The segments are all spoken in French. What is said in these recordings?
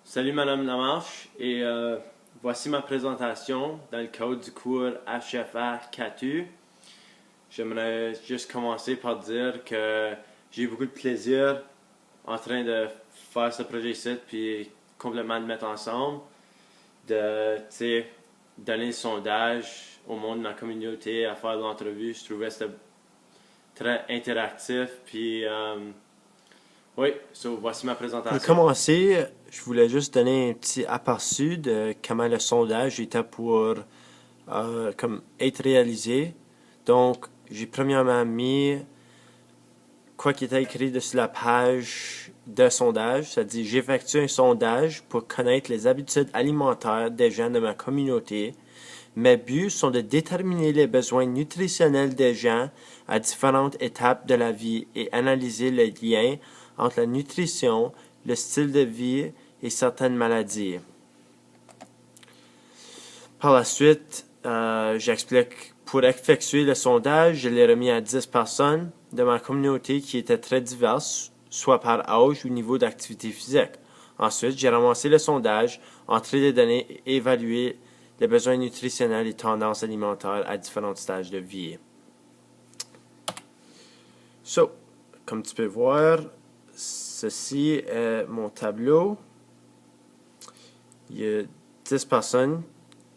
Salut Madame Lamarche et voici ma présentation dans le cadre du cours HFA 4U. J'aimerais juste commencer par dire que j'ai eu beaucoup de plaisir en train de faire ce projet-ci puis complètement de mettre ensemble, de donner le sondage au monde de ma communauté, à faire l'entrevue. Je trouvais que c'était très interactif puis oui, voici ma Pour présentation. commencer, je voulais juste donner un petit aperçu de comment le sondage était pour comme être réalisé. Donc, j'ai premièrement mis quoi qui était écrit sur la page de sondage. Ça dit, j'effectue un sondage pour connaître les habitudes alimentaires des gens de ma communauté. Mes buts sont de déterminer les besoins nutritionnels des gens à différentes étapes de la vie et analyser les liens entre la nutrition, le style de vie et certaines maladies. Par la suite, j'explique, pour effectuer le sondage, je l'ai remis à 10 personnes de ma communauté qui étaient très diverses, soit par âge ou niveau d'activité physique. Ensuite, j'ai ramassé le sondage, entré les données et évalué les besoins nutritionnels et tendances alimentaires à différents stages de vie. Comme tu peux voir, ceci est mon tableau. Il y a 10 personnes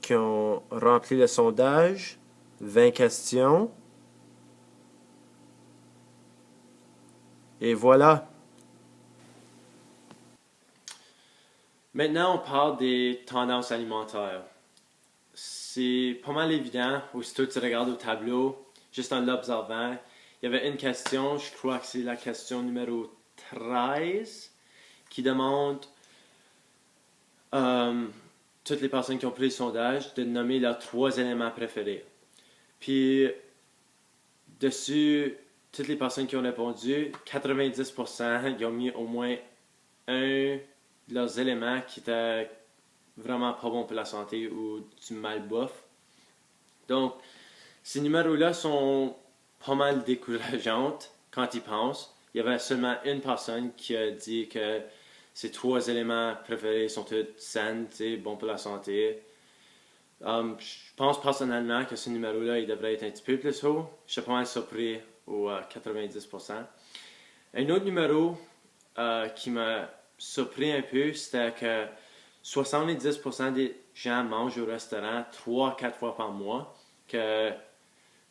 qui ont rempli le sondage, 20 questions. Et voilà. Maintenant, on parle des tendances alimentaires. C'est pas mal évident, aussitôt que tu regardes au tableau, juste en l'observant. Il y avait une question, je crois que c'est la question numéro 13, qui demande toutes les personnes qui ont pris le sondage de nommer leurs 3 éléments préférés. Puis, dessus, toutes les personnes qui ont répondu, 90% ils ont mis au moins un de leurs éléments qui était vraiment pas bon pour la santé ou du malbouffe. Donc, ces numéros-là sont pas mal décourageantes quand ils pensent. Il y avait seulement une personne qui a dit que ses 3 éléments préférés sont tous sains, bons pour la santé. Je pense personnellement que ce numéro-là, il devrait être un petit peu plus haut. Je suis pas mal surpris au 90%. Un autre numéro qui m'a surpris un peu, c'était que 70% des gens mangent au restaurant 3-4 fois par mois, que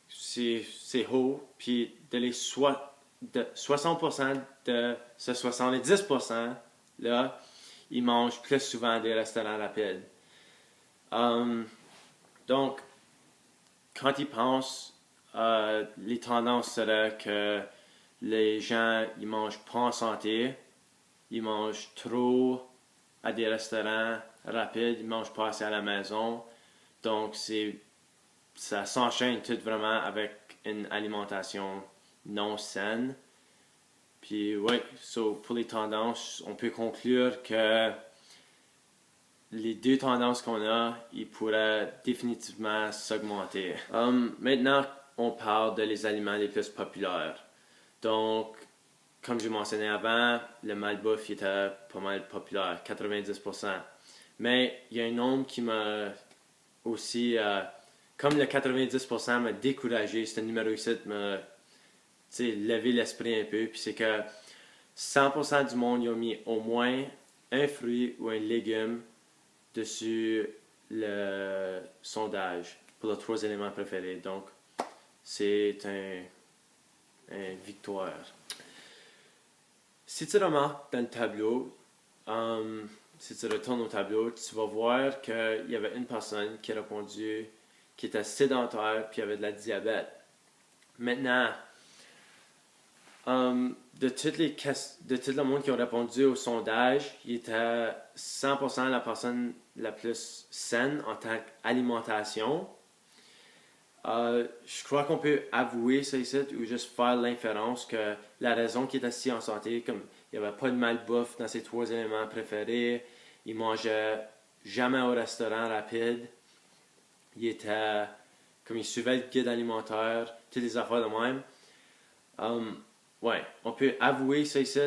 c'est haut, puis de 60% de ce 70% là, ils mangent plus souvent des restaurants rapides. Donc, quand ils pensent, les tendances seraient que les gens ils mangent pas en santé, ils mangent trop à des restaurants rapides, ils mangent pas assez à la maison. Donc, ça s'enchaîne tout vraiment avec une alimentation non saine. Puis, oui, pour les tendances, on peut conclure que les 2 tendances qu'on a, ils pourraient définitivement s'augmenter. Maintenant, on parle de les aliments les plus populaires. Donc, comme je mentionnais avant, le malbouffe était pas mal populaire, 90%. Mais il y a un nombre qui m'a aussi, comme le 90% m'a découragé, ce numéro ici m'a levé l'esprit un peu. Puis c'est que 100% du monde ils ont mis au moins un fruit ou un légume dessus le sondage pour leurs 3 éléments préférés. Donc, c'est un victoire. Si tu remarques dans le tableau, si tu retournes au tableau, tu vas voir qu'il y avait une personne qui a répondu qui était sédentaire puis avait de la diabète. Maintenant, de tout le monde qui a répondu au sondage, il était 100% la personne la plus saine en tant qu'alimentation. Je crois qu'on peut avouer ça ici ou juste faire l'inférence que la raison qu'il était si en santé, comme il n'y avait pas de malbouffe dans ses 3 éléments préférés, il mangeait jamais au restaurant rapide, il était comme il suivait le guide alimentaire, toutes les affaires de même. Ouais, on peut avouer ça ici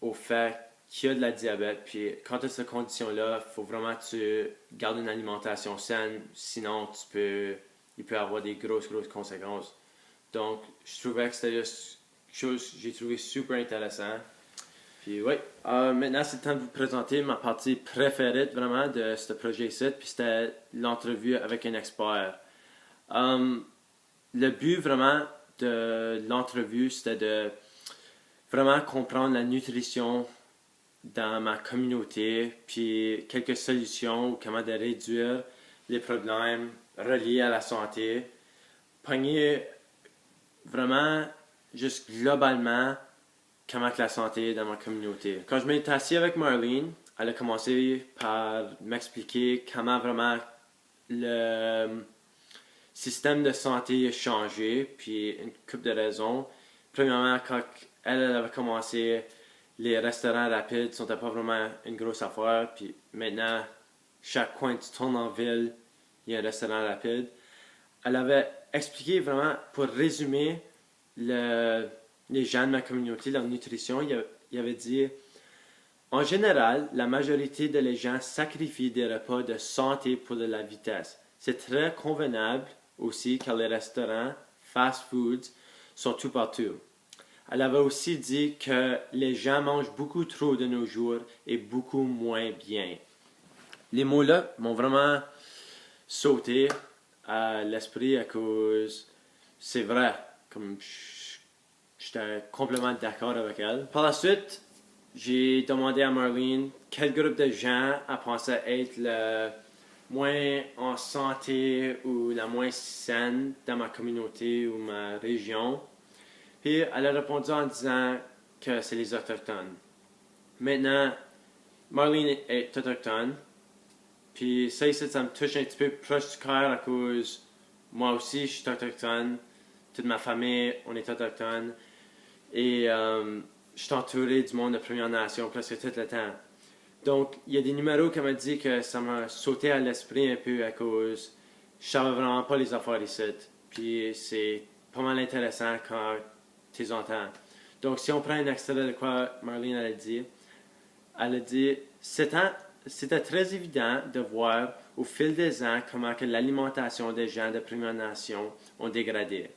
au fait qui a de la diabète. Puis quand tu as cette condition-là, il faut vraiment que tu gardes une alimentation saine, sinon il peut avoir des grosses conséquences. Donc, je trouvais que c'était juste quelque chose que j'ai trouvé super intéressant. Puis oui, maintenant c'est le temps de vous présenter ma partie préférée vraiment de ce projet-ci, puis c'était l'entrevue avec un expert. Le but vraiment de l'entrevue, c'était de vraiment comprendre la nutrition dans ma communauté, puis quelques solutions, comment de réduire les problèmes reliés à la santé. Pogner vraiment, juste globalement, comment que la santé est dans ma communauté. Quand je m'étais assis avec Marlene, elle a commencé par m'expliquer comment vraiment le système de santé a changé, puis une couple de raisons. Premièrement, quand elle avait commencé, les restaurants rapides sont pas vraiment une grosse affaire, puis maintenant, chaque coin que tu tournes en ville, il y a un restaurant rapide. Elle avait expliqué vraiment, pour résumer, les gens de ma communauté, leur nutrition, il avait dit, en général, la majorité des gens sacrifient des repas de santé pour de la vitesse. C'est très convenable aussi car les restaurants fast foods sont tout partout. Elle avait aussi dit que les gens mangent beaucoup trop de nos jours et beaucoup moins bien. Les mots-là m'ont vraiment sauté à l'esprit à cause, c'est vrai, comme j'étais complètement d'accord avec elle. Par la suite, j'ai demandé à Marlene quel groupe de gens elle pensait être le moins en santé ou la moins saine dans ma communauté ou ma région. Puis elle a répondu en disant que c'est les Autochtones. Maintenant, Marlene est autochtone. Puis ça me touche un petit peu proche du cœur à cause moi aussi je suis autochtone. Toute ma famille, on est autochtone. Et je suis entouré du monde de Première Nation presque tout le temps. Donc, il y a des numéros qui m'ont dit que ça m'a sauté à l'esprit un peu à cause je savais vraiment pas les affaires ici. Puis c'est pas mal intéressant quand tu les entends. Donc, si on prend un extrait de quoi Marlene elle a dit c'était très évident de voir au fil des ans comment que l'alimentation des gens de Première Nation ont dégradé.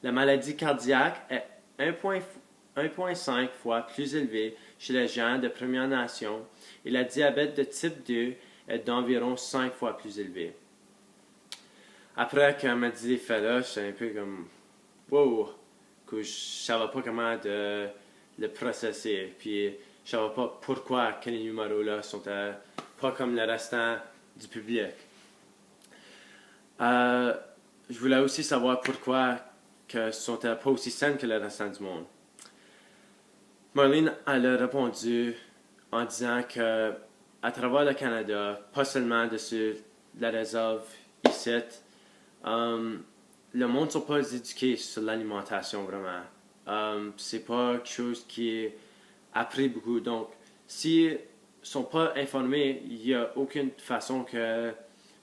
La maladie cardiaque est 1,5 fois plus élevée chez les gens de Première Nation et la diabète de type 2 est d'environ 5 fois plus élevée. Après qu'elle m'a dit les faits-là, j'étais un peu comme « wow », que je ne savais pas comment de le processer. Puis je savais pas pourquoi que les numéros-là sont pas comme le restant du public. Je voulais aussi savoir pourquoi que sont pas aussi saines que le restant du monde. Marlene elle a répondu en disant que à travers le Canada, pas seulement dessus la réserve ici, le monde ne sont pas éduqués sur l'alimentation vraiment. C'est pas quelque chose qui est appris beaucoup. Donc, s'ils ne sont pas informés, il n'y a aucune façon que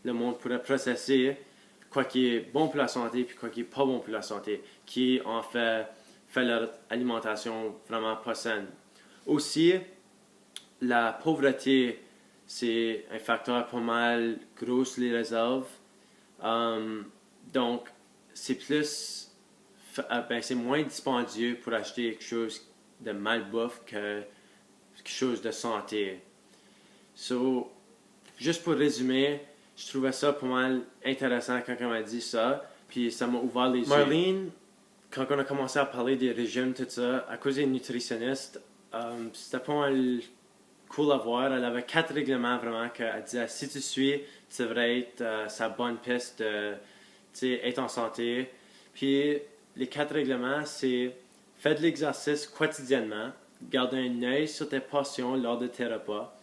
le monde pourrait processer quoi qui est bon pour la santé puis quoi qui est pas bon pour la santé, qui en fait leur alimentation vraiment pas saine. Aussi, la pauvreté, c'est un facteur pas mal gros sur les réserves. Donc, c'est plus, c'est moins dispendieux pour acheter quelque chose de malbouffe que quelque chose de santé. So, juste pour résumer, je trouvais ça pas mal intéressant quand elle m'a dit ça, puis ça m'a ouvert les yeux. Marlene, quand on a commencé à parler des régimes, tout ça, à cause des nutritionnistes, c'était pas mal cool à voir. Elle avait 4 règlements vraiment qu'elle disait si tu suis, tu devrais être sa bonne piste de être en santé. Puis les 4 règlements, c'est fais de l'exercice quotidiennement, garde un œil sur tes portions lors de tes repas,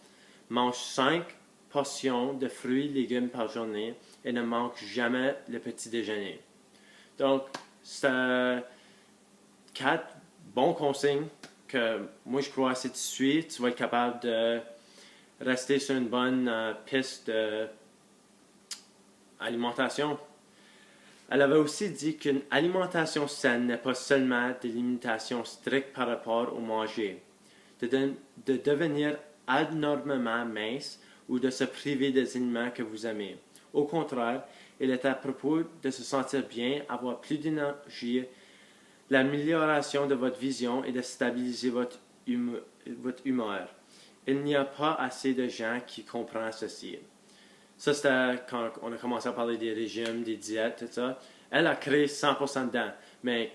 mange 5 portions de fruits et légumes par journée et ne manque jamais le petit déjeuner. Donc, c'est 4 bons consignes que moi je crois si tu suis, tu vas être capable de rester sur une bonne piste d'alimentation. Elle avait aussi dit qu'une alimentation saine n'est pas seulement des limitations strictes par rapport au manger. de devenir abnormément mince ou de se priver des aliments que vous aimez. Au contraire, il est à propos de se sentir bien, avoir plus d'énergie, l'amélioration de votre vision et de stabiliser votre humeur. Il n'y a pas assez de gens qui comprennent ceci. Ça, c'était quand on a commencé à parler des régimes, des diètes, tout ça. Elle a créé 100% dedans. Mais,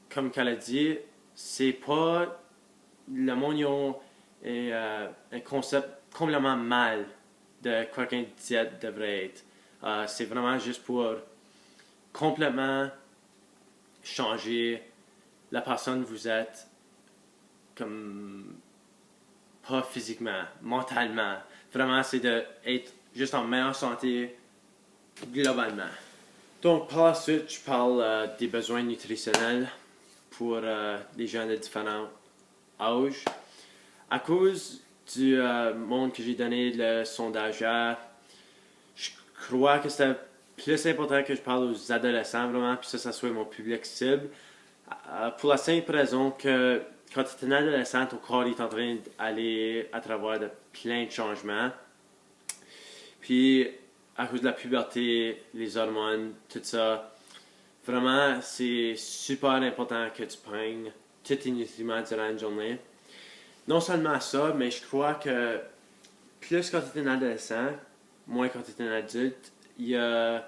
comme qu'elle a dit, c'est pas... Le monde est un concept complètement mal de quoi qu'une diète devrait être. C'est vraiment juste pour complètement changer la personne que vous êtes, comme pas physiquement, mentalement. Vraiment, c'est d'être juste en meilleure santé globalement. Donc, par la suite, je parle des besoins nutritionnels pour les gens de différents âges. À cause du monde que j'ai donné le sondage à, je crois que c'était plus important que je parle aux adolescents, vraiment, puis ça soit mon public cible. Pour la simple raison que quand tu es un adolescent, ton corps est en train d'aller à travers de plein de changements. Puis, à cause de la puberté, les hormones, tout ça, vraiment, c'est super important que tu prennes tous tes nutriments durant une journée. Non seulement ça, mais je crois que plus quand tu es un adolescent, moins quand tu es un adulte, il y a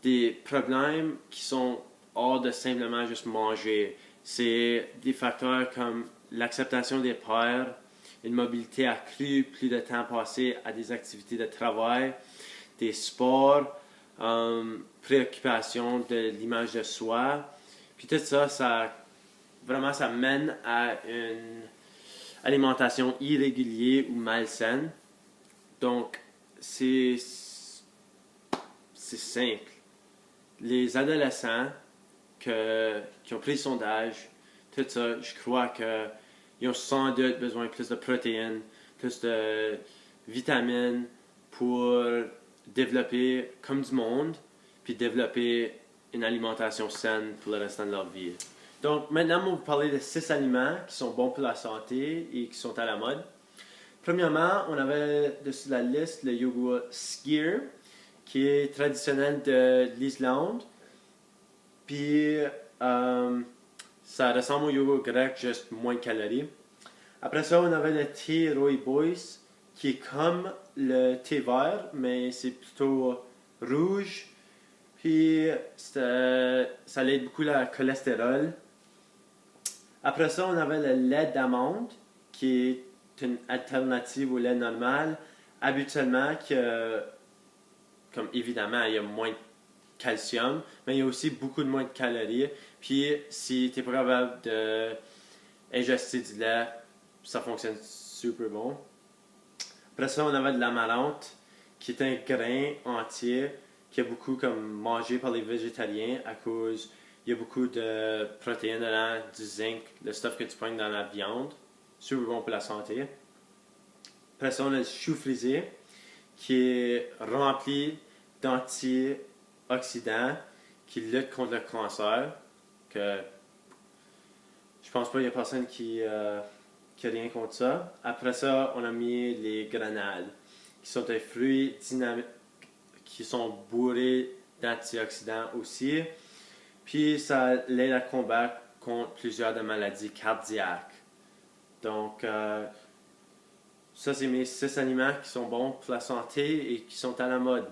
des problèmes qui sont hors de simplement juste manger. C'est des facteurs comme l'acceptation des pairs, une mobilité accrue, plus de temps passé à des activités de travail, des sports, préoccupation de l'image de soi. Puis tout ça, ça mène à une alimentation irrégulière ou malsaine. Donc, c'est simple. Les adolescents qui ont pris le sondage, tout ça, je crois qu'ils ont sans doute besoin de plus de protéines, plus de vitamines pour développer comme du monde, puis développer une alimentation saine pour le restant de leur vie. Donc maintenant, on va vous parler de 6 aliments qui sont bons pour la santé et qui sont à la mode. Premièrement, on avait dessus la liste le yogourt Skyr, qui est traditionnel de l'Islande. Puis ça ressemble au yogourt grec, juste moins de calories. Après ça, on avait le thé rooibos, qui est comme le thé vert, mais c'est plutôt rouge. Puis ça aide beaucoup le cholestérol. Après ça, on avait le lait d'amande, qui est une alternative au lait normal. Habituellement, comme évidemment, il y a moins de calcium, mais il y a aussi beaucoup de moins de calories. Puis, si tu n'es pas capable d'ingester du lait, ça fonctionne super bon. Après ça, on avait de l'amarante, qui est un grain entier qui est beaucoup comme mangé par les végétariens à cause il y a beaucoup de protéines dedans, du zinc, le stuff que tu prends dans la viande, super bon pour la santé. Après ça, on a le chou frisé, qui est rempli d'antioxydants qui luttent contre le cancer. Que je pense pas qu'il y a personne qui a rien contre ça. Après ça, on a mis les grenades, qui sont des fruits dynamiques, qui sont bourrés d'antioxydants aussi. Puis ça l'aide à combattre contre plusieurs de maladies cardiaques. Donc, ça, c'est mes 6 aliments qui sont bons pour la santé et qui sont à la mode.